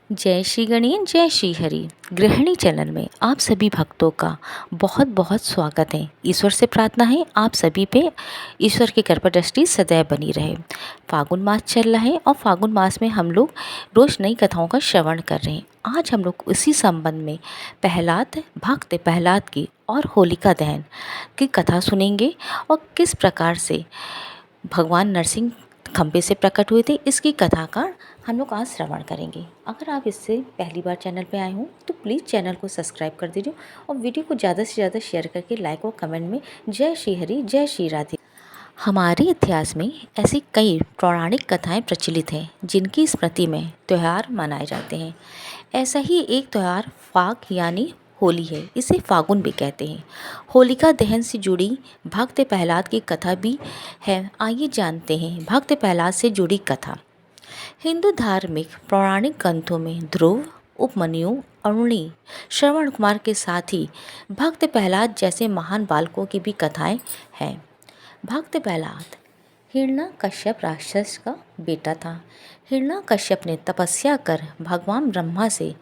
जय श्री गणेश जय श्री हरि। गृहिणी चैनल में आप सभी भक्तों का बहुत बहुत स्वागत है। ईश्वर से प्रार्थना है आप सभी पे ईश्वर की कृपा दृष्टि सदैव बनी रहे। फागुन मास चल रहा है और फागुन मास में हम लोग रोज़ नई कथाओं का श्रवण कर रहे हैं। आज हम लोग उसी संबंध में भक्त प्रहलाद की और होलिका दहन की कथा सुनेंगे और किस प्रकार से भगवान नरसिंह खंबे से प्रकट हुए थे, इसकी कथा का हम लोग आज श्रवण करेंगे। अगर आप इससे पहली बार चैनल पे आए हों तो प्लीज़ चैनल को सब्सक्राइब कर दीजिए और वीडियो को ज़्यादा से ज़्यादा शेयर करके लाइक और कमेंट में जय श्री हरि जय श्री राधे। हमारे इतिहास में ऐसी कई पौराणिक कथाएं प्रचलित हैं जिनकी स्मृति में त्यौहार मनाए जाते हैं। ऐसा ही एक त्यौहार फाग यानी होली है। इसे फागुन भी कहते हैं। होलिका दहन से जुड़ी भक्त प्रहलाद की कथा भी है। आइए जानते हैं भक्त प्रहलाद से जुड़ी कथा। हिंदू धार्मिक पौराणिक ग्रंथों में ध्रुव, उपमन्यु, अरुणी, श्रवण कुमार के साथ ही भक्त प्रहलाद जैसे महान बालकों की भी कथाएं हैं। भक्त प्रहलाद हिरण्यकश्यप राक्षस का बेटा था। हिरण्यकश्यप ने तपस्या कर भगवान ब्रह्मा से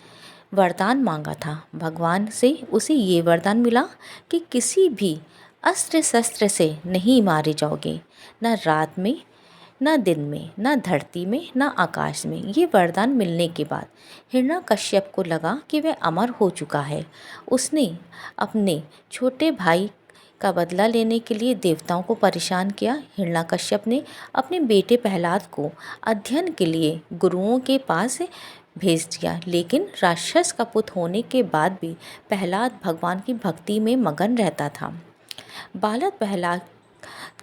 वरदान मांगा था। भगवान से उसे ये वरदान मिला कि किसी भी अस्त्र शस्त्र से नहीं मारे जाओगे, न रात में, न दिन में, न धरती में, न आकाश में। ये वरदान मिलने के बाद हिरण्यकश्यप को लगा कि वह अमर हो चुका है। उसने अपने छोटे भाई का बदला लेने के लिए देवताओं को परेशान किया। हिरण्यकश्यप ने अपने बेटे प्रहलाद को अध्ययन के लिए गुरुओं के पास भेज दिया, लेकिन राक्षस का पुत्र होने के बाद भी प्रहलाद भगवान की भक्ति में मगन रहता था। बालक प्रहलाद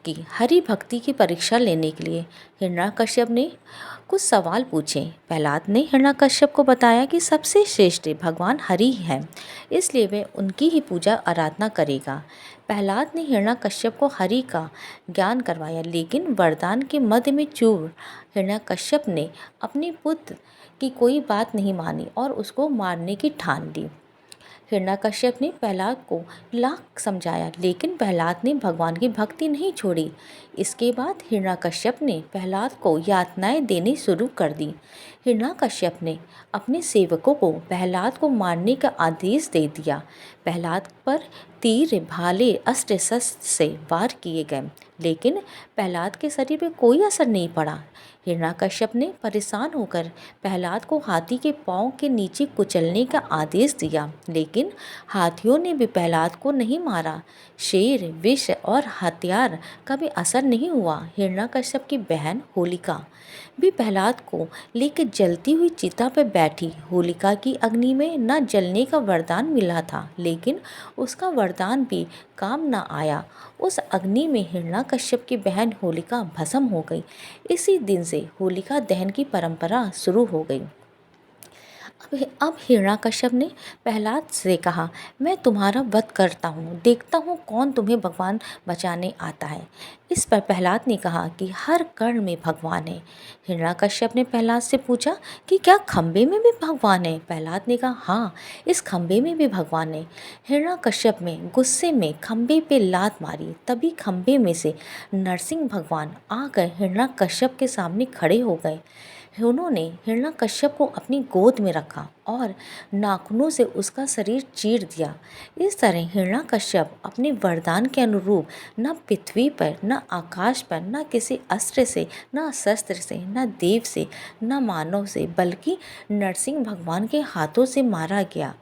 की हरि भक्ति की परीक्षा लेने के लिए हिरण्यकश्यप ने कुछ सवाल पूछे। प्रहलाद ने हिरण्यकश्यप को बताया कि सबसे श्रेष्ठ भगवान हरि हैं, इसलिए वह उनकी ही पूजा आराधना करेगा। प्रहलाद ने हिरण्यकश्यप को हरि का ज्ञान करवाया, लेकिन वरदान के मध्य में चूर हिरण्यकश्यप ने अपने पुत्र की कोई बात नहीं मानी और उसको मारने की ठान ली। हिरण्यकश्यप ने प्रहलाद को लाख समझाया, लेकिन प्रहलाद ने भगवान की भक्ति नहीं छोड़ी। इसके बाद हिरण्यकश्यप ने प्रहलाद को यातनाएं देनी शुरू कर दी। हिरण्यकश्यप ने अपने सेवकों को प्रहलाद को मारने का आदेश दे दिया। प्रहलाद पर तीर, भाले, अस्त्र शस्त्र से वार किए गए, लेकिन प्रहलाद के शरीर पर कोई असर नहीं पड़ा। हिरण्यकश्यप ने परेशान होकर प्रहलाद को हाथी के पांव के नीचे कुचलने का आदेश दिया, लेकिन हाथियों ने भी प्रहलाद को नहीं मारा। शेर, विष और हथियार का भी असर नहीं हुआ। हिरण्यकश्यप की बहन होलिका भी प्रहलाद को लेकर जलती हुई चिता पर बैठी। होलिका की अग्नि में न जलने का वरदान मिला था, लेकिन उसका वरदान भी काम न आया। उस अग्नि में हिरण्यकश्यप की बहन होलिका भस्म हो गई। इसी दिन से होलिका दहन की परंपरा शुरू हो गई। अब हिरण्यकश्यप ने प्रहलाद से कहा, मैं तुम्हारा वध करता हूँ, देखता हूँ कौन तुम्हें भगवान बचाने आता है। इस पर प्रहलाद ने कहा कि हर कण में भगवान है। हिरण्यकश्यप ने प्रहलाद से पूछा कि क्या खंबे में भी भगवान है। प्रहलाद ने कहा, हाँ, इस खंबे में भी भगवान है। हिरण्यकश्यप में गुस्से में खंबे पे लात मारी। तभी खंबे में से नरसिंह भगवान आकर हिरण्यकश्यप के सामने खड़े हो गए। उन्होंने हिरण्यकश्यप को अपनी गोद में रखा और नाखूनों से उसका शरीर चीर दिया। इस तरह हिरण्यकश्यप अपने वरदान के अनुरूप न पृथ्वी पर, न आकाश पर, न किसी अस्त्र से, न शस्त्र से, न देव से, न मानव से, बल्कि नरसिंह भगवान के हाथों से मारा गया।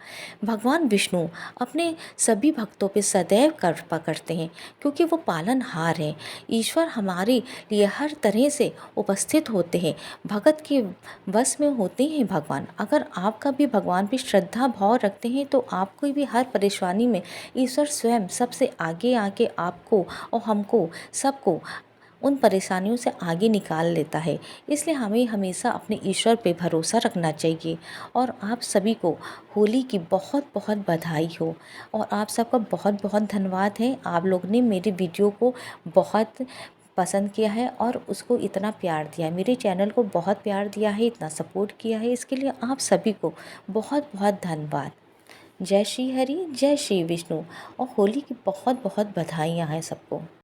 भगवान विष्णु अपने सभी भक्तों पर सदैव कृपा करते हैं, क्योंकि वो पालनहार हैं। ईश्वर हमारे लिए हर तरह से उपस्थित होते हैं। भगत के वश में होते हैं भगवान। अगर आपका भी भगवान पे श्रद्धा भाव रखते हैं तो आपको भी हर परेशानी में ईश्वर स्वयं सबसे आगे आके आपको और हमको सबको उन परेशानियों से आगे निकाल लेता है। इसलिए हमें हमेशा अपने ईश्वर पे भरोसा रखना चाहिए। और आप सभी को होली की बहुत बहुत बधाई हो और आप सबका बहुत बहुत धन्यवाद है। आप लोग ने मेरे वीडियो को बहुत पसंद किया है और उसको इतना प्यार दिया है, मेरे चैनल को बहुत प्यार दिया है, इतना सपोर्ट किया है, इसके लिए आप सभी को बहुत बहुत धन्यवाद। जय श्री हरि जय श्री विष्णु और होली की बहुत बहुत बधाइयाँ हैं सबको।